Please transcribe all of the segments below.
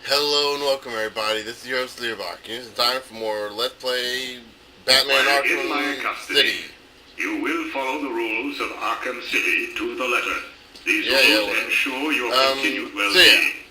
Hello and welcome everybody, this is your host Learbach. It's time for more Let's Play Batman While Arkham in my custody, City. you will follow the rules of Arkham City to the letter. These whatever. rules ensure your continued So well-being.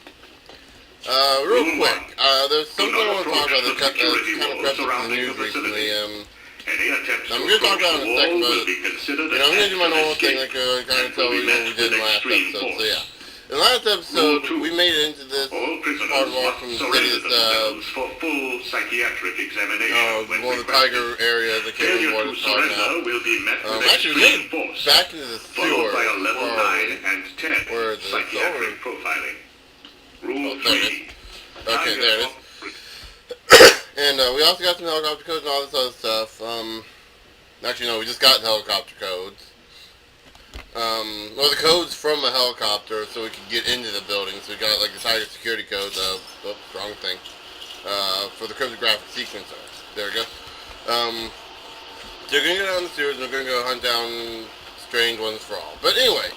real Rule quick, one. there's something I want to talk about the that kind of security crept walls up in the surrounding news the recently. facility. Any attempts I'm to going to talk approach about it the in a second, wall will but be considered I'm going to do my an normal thing, escape like kind of and tell will you be what met we did in the with last extreme episode. force. So yeah, in the last episode, Rule two. we made it into this All prisoners part of must Arkham City, surrender this themselves for full psychiatric examination when one of the requested. tiger areas. I can't remember what Failure to it's called now. surrender will be met with Actually, we extreme made force, back into the followed sewer. by a level 9 and 10 Where is it? psychiatric profiling. Rule 3. Okay, there it is. And we also got some helicopter codes and all this other stuff. Actually, no, we just got helicopter codes. Well, the codes from a helicopter so we could get into the building. So we got like the tiger security codes. Wrong thing. For the cryptographic sequencer. There we go. So we're gonna go down the sewers and we're gonna go hunt down strange ones for all. But anyway,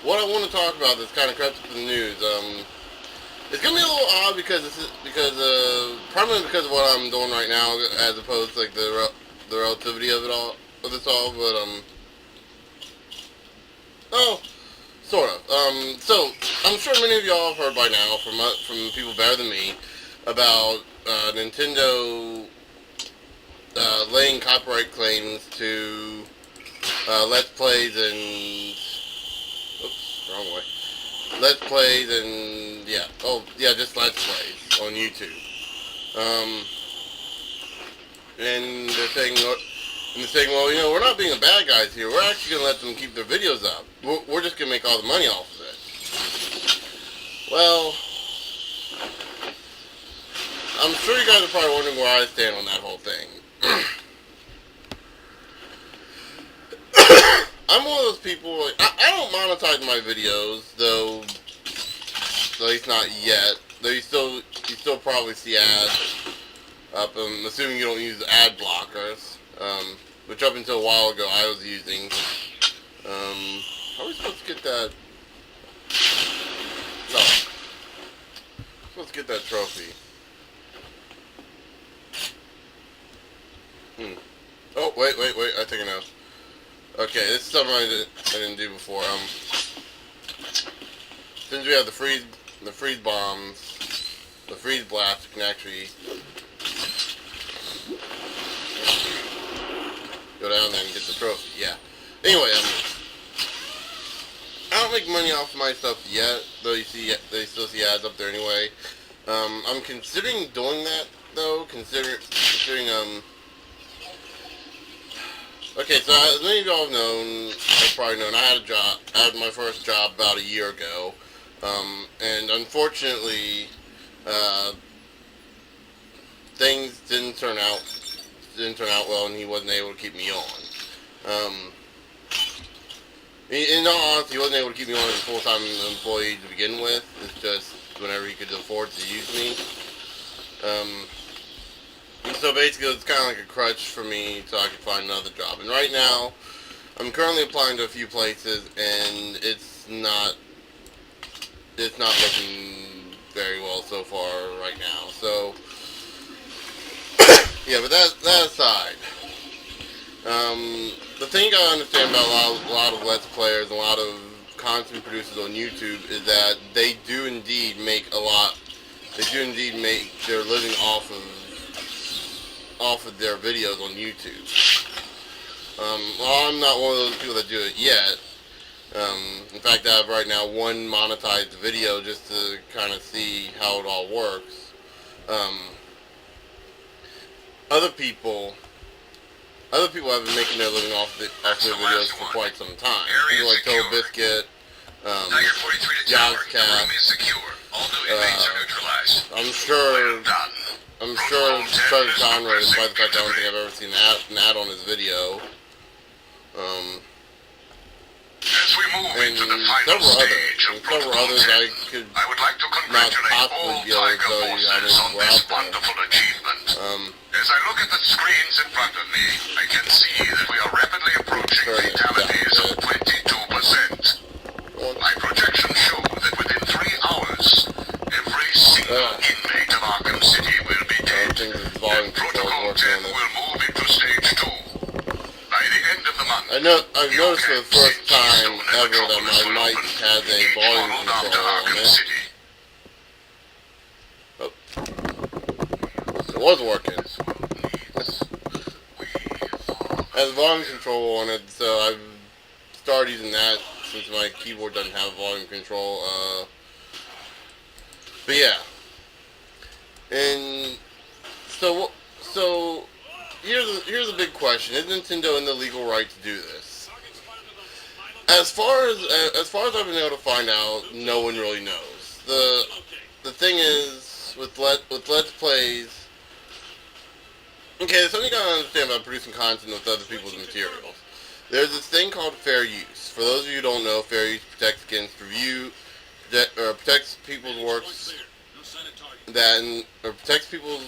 what I want to talk about that's kind of crept up in the news. It's gonna be a little odd because primarily because of what I'm doing right now, as opposed to like the relativity of it all, of this all. But sort of. So I'm sure many of y'all have heard by now from people better than me about Nintendo laying copyright claims to Let's Plays and wrong way. Let's Plays and just Let's Plays on YouTube. And they're saying, well, we're not being the bad guys here. We're actually gonna let them keep their videos up. We're just gonna make all the money off of it. Well, I'm sure you guys are probably wondering where I stand on that whole thing. I'm one of those people, like, I don't monetize my videos, though, at least not yet. Though you still probably see ads up, assuming you don't use ad blockers, which up until a while ago I was using. How are we supposed to get that? No. Supposed to get that trophy. Oh, wait, I think I know. Okay, this is something I didn't do before. Since we have the freeze bombs, the freeze blast, you can actually go down there and get the trophy. Yeah. Anyway, I don't make money off my stuff yet, though they still see ads up there anyway. I'm considering doing that though. Considering Okay, so as many of y'all have probably known, I had my first job about a year ago, and unfortunately, things didn't turn out well, and he wasn't able to keep me on. In all honesty, he wasn't able to keep me on as a full-time employee to begin with. It's just whenever he could afford to use me. And so basically it's kind of like a crutch for me so I could find another job. And right now, I'm currently applying to a few places, and it's not looking very well so far right now. So, yeah, but that aside, the thing you gotta understand about a lot of Let's Players and a lot of content producers on YouTube is that they do indeed make their living off of their videos on YouTube. Well, I'm not one of those people that do it yet. In fact, I have right now one monetized video just to kind of see how it all works. Other people have been making their living off their videos for quite some time. People like Toe Biscuit, Jobscast. I'm sure Charlie Conroy, despite the fact I don't think I've ever seen an ad on his video. And several others I could not possibly be able to tell you how many were out there. As I look at the screens in front of me, I can see that we are rapidly approaching fatalities of 22%. My projections show that within 3 hours I've noticed for the first time ever that my mic has a volume control on it. Oh, it was working. Has volume control on it, so I've started using that since my keyboard doesn't have volume control. But yeah, and so here's a big question: is Nintendo in the legal right to do this? As far as I've been able to find out, no one really knows. The thing is with Let's Plays. Okay, there's something you gotta understand about producing content with other people's materials. There's this thing called fair use. For those of you who don't know, fair use protects against review, protects people's works protects people's.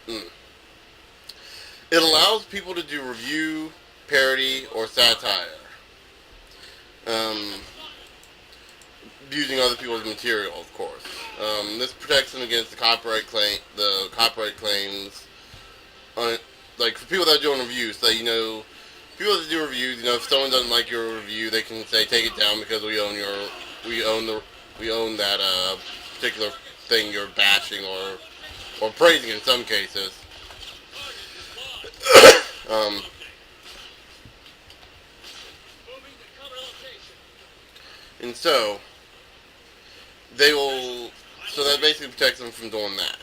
It allows people to do review, parody, or satire, using other people's material, of course. This protects them against the copyright claims. Like for people that are doing reviews, so people that do reviews, if someone doesn't like your review, they can say take it down because we own that particular thing you're bashing or praising in some cases. And so that basically protects them from doing that.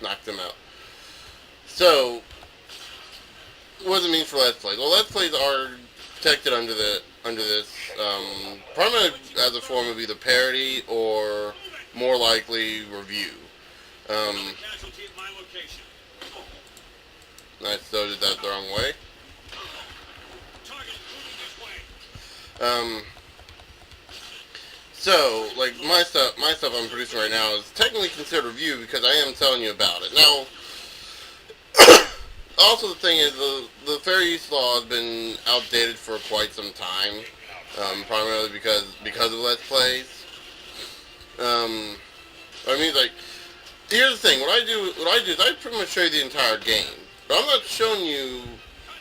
Knocked them out. So, what does it mean for Let's Plays? Well, Let's Plays are protected under this, primarily as a form of either parody or, more likely, review. I so did that the wrong way. So, like, my stuff I'm producing right now is technically considered review because I am telling you about it. Now, also the thing is, the fair use law has been outdated for quite some time, primarily because of Let's Plays. Like, here's the thing, what I do is I pretty much show you the entire game. But I'm not showing you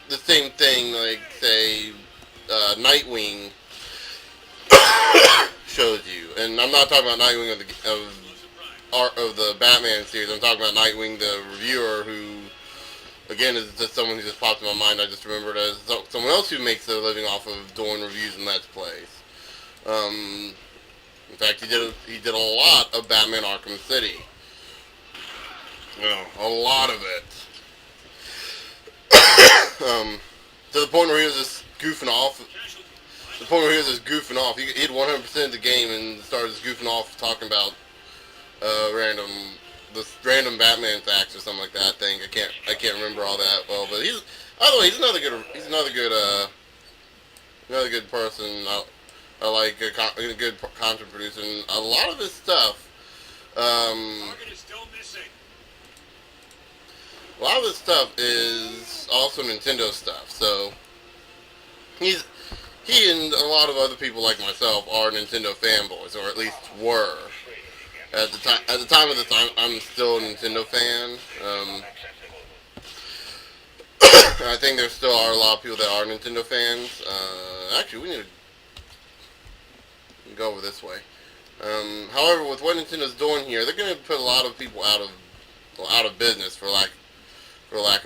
the same thing, like, say, Nightwing shows you, and I'm not talking about Nightwing of the Batman series. I'm talking about Nightwing, the reviewer, who, again, is just someone who just popped in my mind. I just remembered as someone else who makes a living off of doing reviews and Let's Plays. In fact, he did a lot of Batman Arkham City. A lot of it. To the point where he was just goofing off. He had 100% of the game and started just goofing off, talking about random Batman facts or something like that. I can't remember all that well, but by the way, he's another good person. I like a good content producer. And a lot of his stuff. A lot of this stuff is also Nintendo stuff. So he and a lot of other people like myself are Nintendo fanboys, or at least were. At the time of this, I'm still a Nintendo fan. I think there still are a lot of people that are Nintendo fans. Actually, we need to go over this way. However, with what Nintendo's doing here, they're going to put a lot of people out of business, for lack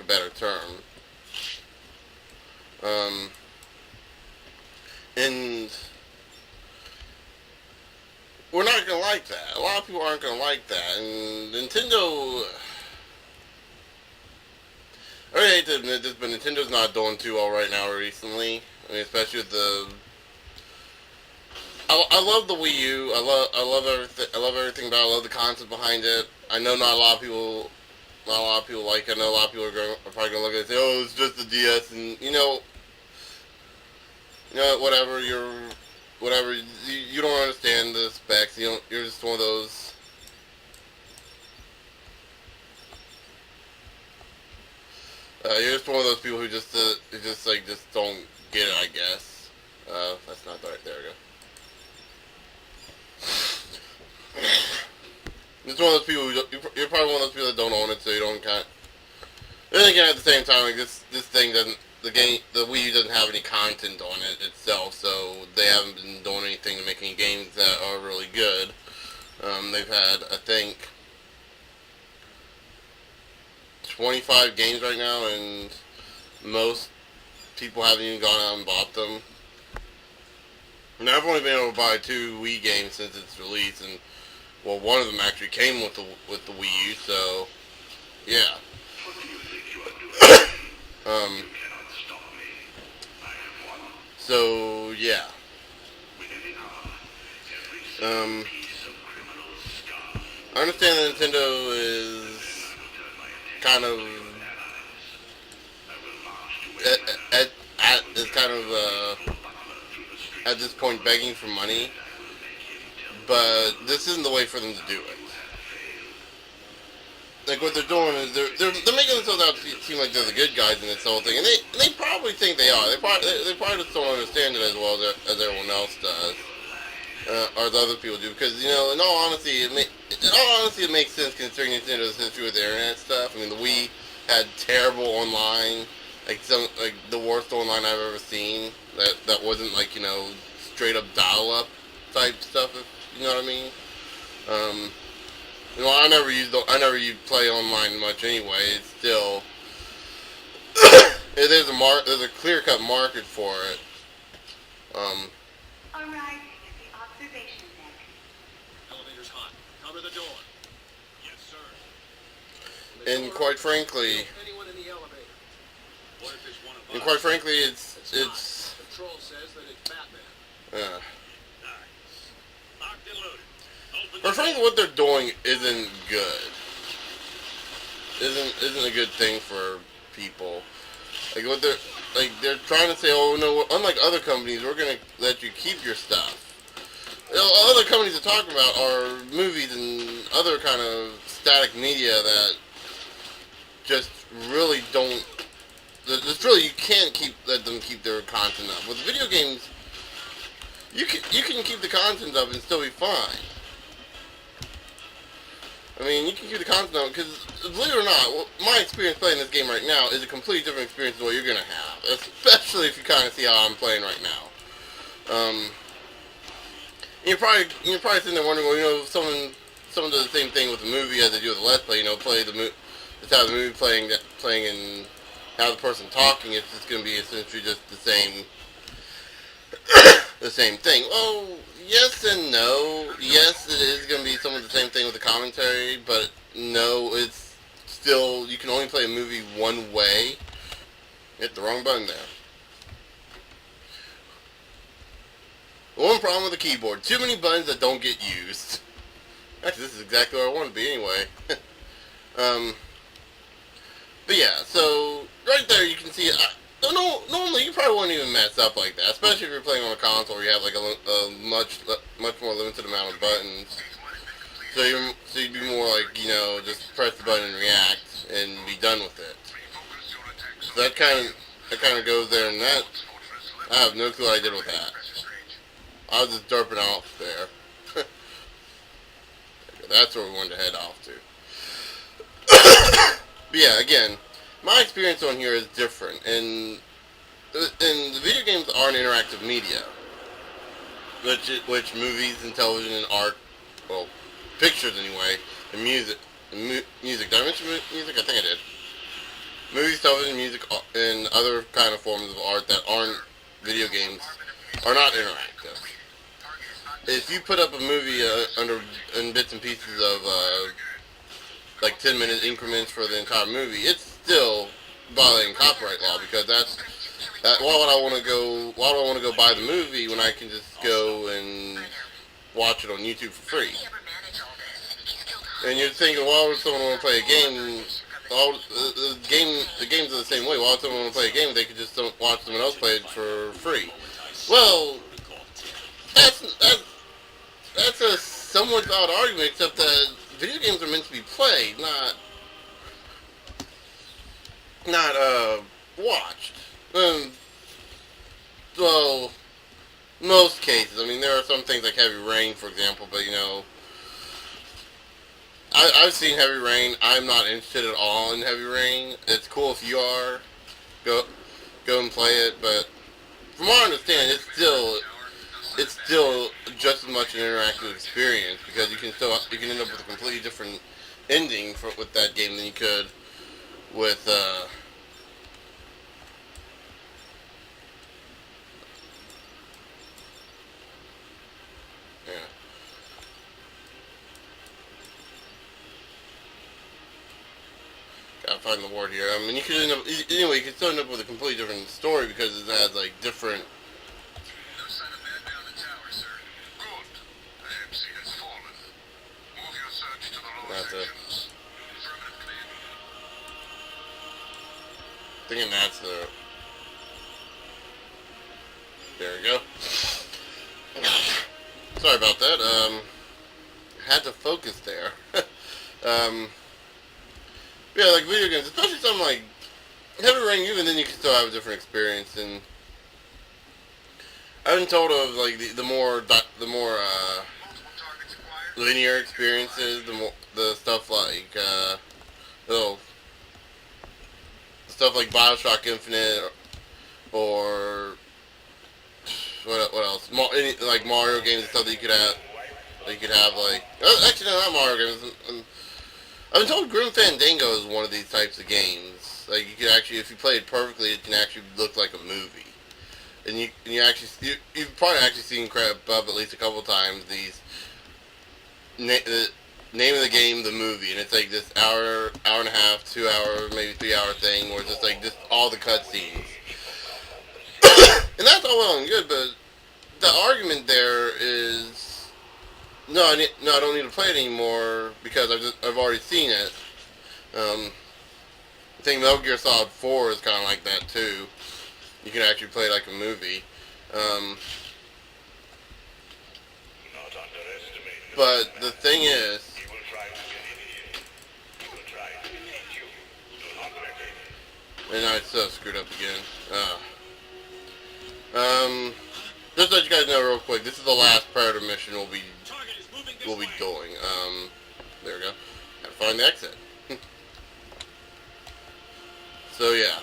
of a better term. And we're not going to like that. A lot of people aren't going to like that. And Nintendo, I really hate to admit this, but Nintendo's not doing too well right now recently. I mean, especially with I love the Wii U. I love everything. I love everything about it. I love the concept behind it. I know not a lot of people like it. I know a lot of people are probably going to look at it and say, oh, it's just the DS, and whatever, you don't understand the specs. You're just one of those. You're just one of those people who just don't get it, I guess. That's not right. There we go. It's one of those people you're probably one of those people that don't own it, so you don't kind of. then again, at the same time, like this thing doesn't the Wii U doesn't have any content on it itself, so they haven't been doing anything to make any games that are really good. They've had, I think, 25 games right now, and most people haven't even gone out and bought them. And I've only been able to buy 2 Wii games since its release, and well, one of them actually came with the Wii U, so yeah. So yeah. I understand that Nintendo is kind of at this point begging for money, but this isn't the way for them to do it. Like what they're doing is they're making themselves out to seem like they're the good guys in this whole thing, and they probably think they are. They probably just don't understand it as well as everyone else does, or the other people do. Because in all honesty, it makes sense considering Nintendo's history with the internet stuff. I mean, the Wii had terrible online, like the worst online I've ever seen. That wasn't like straight up dial-up type stuff. If you know what I mean. I never used play online much anyway. It's still there's a clear-cut market for it. Arriving at the observation deck. Elevator's hot. Cover the door. Yes, sir. And quite frankly, Anyone in the elevator? What if it's one of us? and quite frankly, it's Control says that it's Batman. uh, Nice. Locked and loaded. Open quite frankly, what they're doing isn't good. Isn't a good thing for people. Like they're trying to say, oh no, unlike other companies, we're gonna let you keep your stuff. Other companies are talking about are movies and other kind of static media that just really don't. Just really, you can't let them keep their content up. With video games, you can keep the content up and still be fine. I mean, you can keep the content up because, believe it or not, my experience playing this game right now is a completely different experience than what you're gonna have. Especially if you kind of see how I'm playing right now. You're probably sitting there wondering, well, someone does the same thing with the movie as they do with the Let's Play. Play the movie, just have the movie playing and have the person talking. It's just gonna be essentially just the same thing. Well, yes and no. Yes, it is going to be some of the same thing with the commentary, but no, it's still, you can only play a movie one way. Hit the wrong button there. One problem with the keyboard, too many buttons that don't get used. Actually, this is exactly where I want to be anyway. But yeah, so right there you can see, normally you probably wouldn't even mess up like that, especially if you're playing on a console where you have like a much more limited amount of buttons. So you'd be more like, just press the button and react and be done with it. So that kind of goes there, and that I have no clue what I did with that. I was just derping off there. That's where we wanted to head off to. But yeah, again, my experience on here is different, and the video games are an interactive media, which movies and television and art, well, pictures anyway, and music. Did I mention music? I think I did. Movies, television, music, and other kind of forms of art that aren't video games are not interactive. If you put up a movie in bits and pieces of like 10-minute increments for the entire movie, it's still violating copyright law, because why do I want to go buy the movie when I can just go and watch it on YouTube for free? And you're thinking, why would someone want to play a game? The games are the same way. Why would someone want to play a game if they could just watch someone else play it for free? Well, that's a somewhat valid argument, except that video games are meant to be played, not watched. Well, most cases. I mean, there are some things like Heavy Rain, for example, but I I've seen Heavy Rain. I'm not interested at all in Heavy Rain. It's cool if you are. Go and play it, but from what I understand, it's still just as much an interactive experience because you can end up with a completely different ending with that game than you could with yeah. Gotta find the word here. I mean, you could end up anyway. You could still end up with a completely different story because it has like different. No sign of man down the tower, sir. Good. The MC has fallen. Move your search to the lower That's it. sections. Affirmative clear. Thinking that's the. There we go. Sorry about that. Had to focus there. Yeah, like video games, especially something like Heavy Rain. Even then, you can still have a different experience. And I've been told of like the more Multiple targets acquired. linear experiences, the stuff like little stuff like BioShock Infinite or what else? Like Mario games and stuff that you could have. That you could have like actually no, not Mario games. I've been told Grim Fandango is one of these types of games. Like you could actually, if you play it perfectly, it can actually look like a movie. And you've probably actually seen crap up at least a couple times. The name of the game, the movie, and it's like this hour and a half, 2 hour, maybe 3 hour thing, where it's just like just all the cutscenes. And that's all well and good, but the argument there is. No, I don't need to play it anymore because I've already seen it. I think Metal Gear Solid 4 is kind of like that too. You can actually play it like a movie. But the thing is, and I still screwed up again. Just to let you guys know real quick, this is the last Predator mission we'll be doing. There we go. Gotta find the exit. So yeah.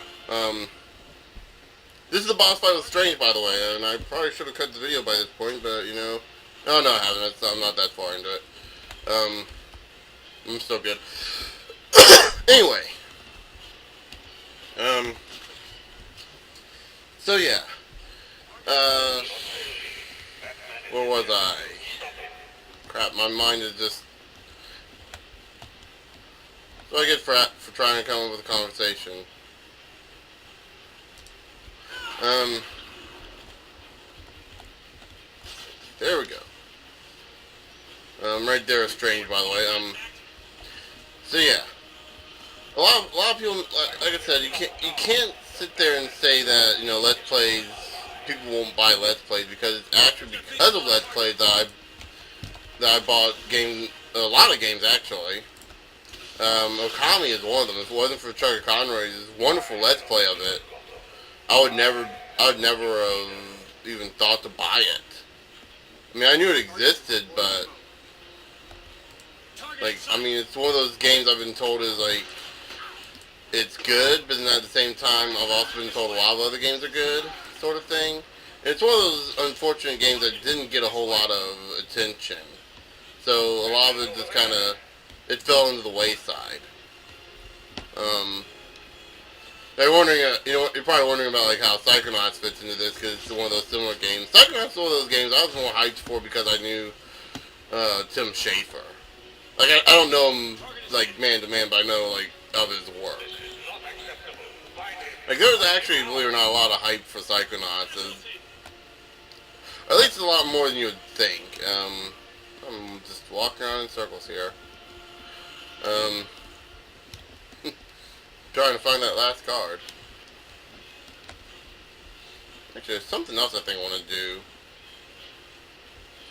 This is the boss fight with Strange, by the way, and I probably should have cut the video by this point, but you know, no, I haven't. I'm not that far into it. I'm still good. Anyway. So yeah. Where was I? Crap, my mind is just... So I get for trying to come up with a conversation. There we go. Right there is Strange, by the way. So yeah. A lot of people, like I said, you can't sit there and say that, you know, Let's Plays, people won't buy Let's Plays, because it's actually because of Let's Plays that I bought a lot of games actually. Okami is one of them. If it wasn't for Chucker Conroy's wonderful Let's Play of it, I would never have even thought to buy it. I mean, I knew it existed, but like, I mean, it's one of those games I've been told is like, it's good, but then at the same time, I've also been told a lot of other games are good, sort of thing. And it's one of those unfortunate games that didn't get a whole lot of attention. So a lot of it just kind of, it fell into the wayside. You're wondering, you're probably wondering about like how Psychonauts fits into this because it's one of those similar games. Psychonauts is one of those games I was more hyped for because I knew Tim Schafer. Like I don't know him like man to man, but I know like of his work. Like there was actually, believe it or not, a lot of hype for Psychonauts. At least a lot more than you would think. I'm just walking around in circles here. Trying to find that last card. Actually, there's something else I think I want to do.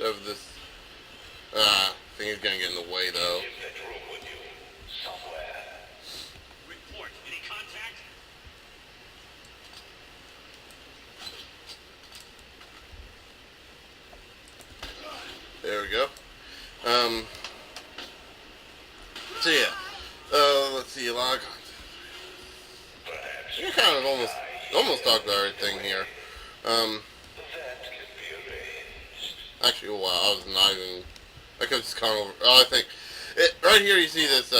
Of this thing is gonna get in the way though. Report. Any contact? There we go. talk about everything here. Um, actually, wow, I was not even. I could have just gone over. Oh, I think right here you see this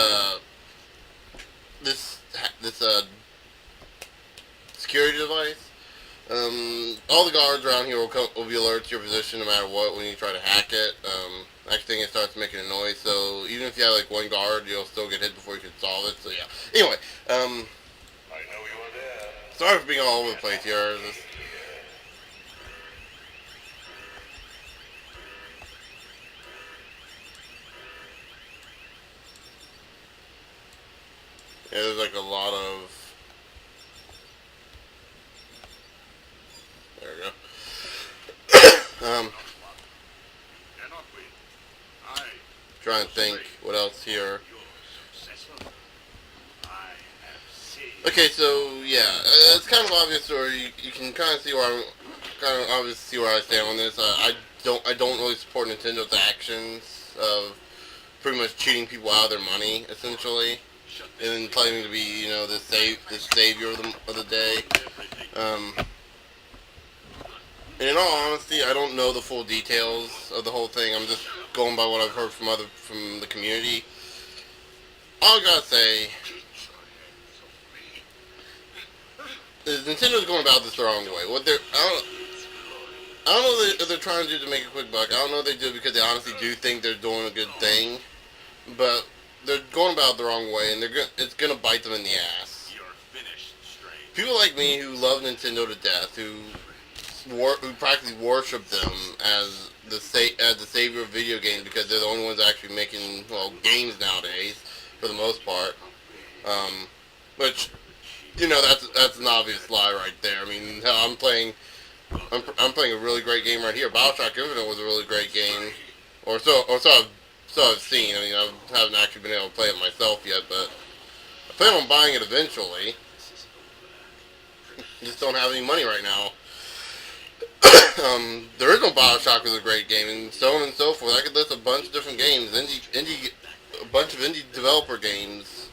this security device. All the guards around here will be alerted to your position no matter what when you try to hack it. Next thing it starts making a noise, so even if you have like one guard, you'll still get hit before you can solve it. So yeah. Anyway, I know you are there. sorry for being all over the place here. Yeah, there's like a lot of. There we go. Cannot we? I Trying to think what else here. your successor. I have seen. Okay, so yeah, it's kind of obvious, or you can kind of see where I stand on this. I don't really support Nintendo's actions of pretty much cheating people out of their money, essentially, and then claiming to be, you know, the savior of the day. And in all honesty, I don't know the full details of the whole thing. I'm just going by what I've heard from the community. All I gotta say is Nintendo's going about this the wrong way. I don't know if they're trying to do to make a quick buck. I don't know if they do it because they honestly do think they're doing a good thing, but they're going about it the wrong way, and it's gonna bite them in the ass. You're finished, Strange. People like me who love Nintendo to death, who practically worship them as the savior of video games because they're the only ones actually making games nowadays for the most part. Which, you know, that's an obvious lie right there. I mean, hell, I'm playing a really great game right here. BioShock Infinite was a really great game, or so I've seen. I mean, I haven't actually been able to play it myself yet, but I plan on buying it eventually. Just don't have any money right now. The original BioShock was a great game, and so on and so forth. I could list a bunch of different games, a bunch of indie developer games.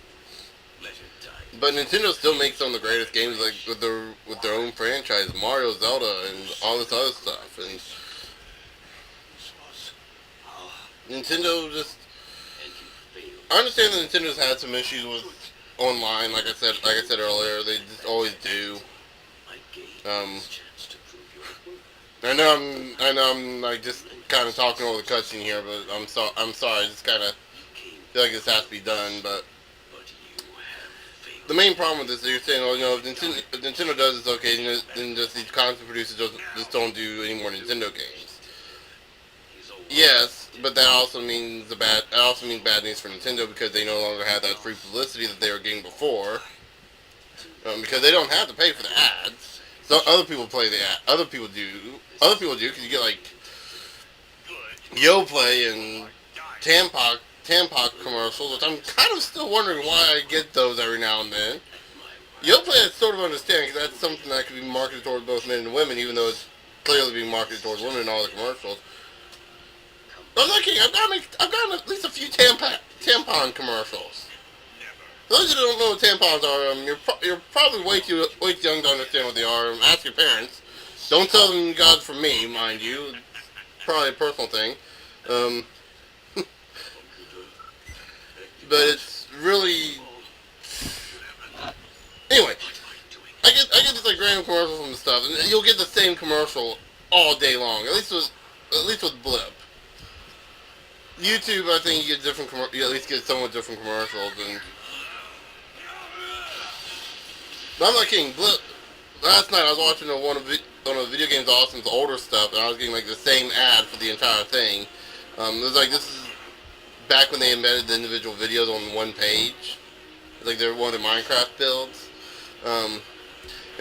But Nintendo still makes some of the greatest games, like with their own franchise, Mario, Zelda, and all this other stuff. And Nintendo just, I understand that Nintendo's had some issues with online, like I said earlier. They just always do. I know I'm like just kind of talking over the cutscene here, but I'm sorry. I just kind of feel like this has to be done. But the main problem with this is you're saying, oh, you know, if Nintendo does this, okay, then just these content producers just don't do any more Nintendo games. Yes, but that also means bad news for Nintendo because they no longer have that free publicity that they were getting before. Because they don't have to pay for the ads. So other people play the ad. Other people do because you get like YoPlay and Tampon commercials, which I'm kind of still wondering why I get those every now and then. YoPlay I sort of understand because that's something that could be marketed towards both men and women, even though it's clearly being marketed towards women in all the commercials. I'm not kidding. I've gotten at least a few tampon commercials. For those of you who don't know what tampons are, you're probably way too young to understand what they are. Ask your parents. Don't tell them you got it from me, mind you. Probably a personal thing. But it's really. Anyway, I get this like random commercials and stuff, and you'll get the same commercial all day long. At least with Blip. YouTube, I think you get you at least get somewhat different commercials, and but I'm not kidding. Blip. Last night I was watching one of Video Games Awesome's older stuff, and I was getting like the same ad for the entire thing. It was like this is back when they embedded the individual videos on one page, like they're one of the Minecraft builds. And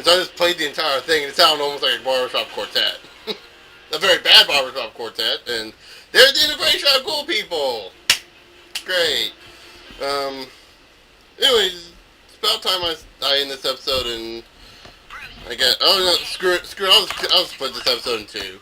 so I just played the entire thing, and it sounded almost like a barbershop quartet. A very bad barbershop quartet, and there's the integration of cool people. Great. Anyways, it's about time I end this episode, and I get. Oh no, screw it. I'll split this episode in two.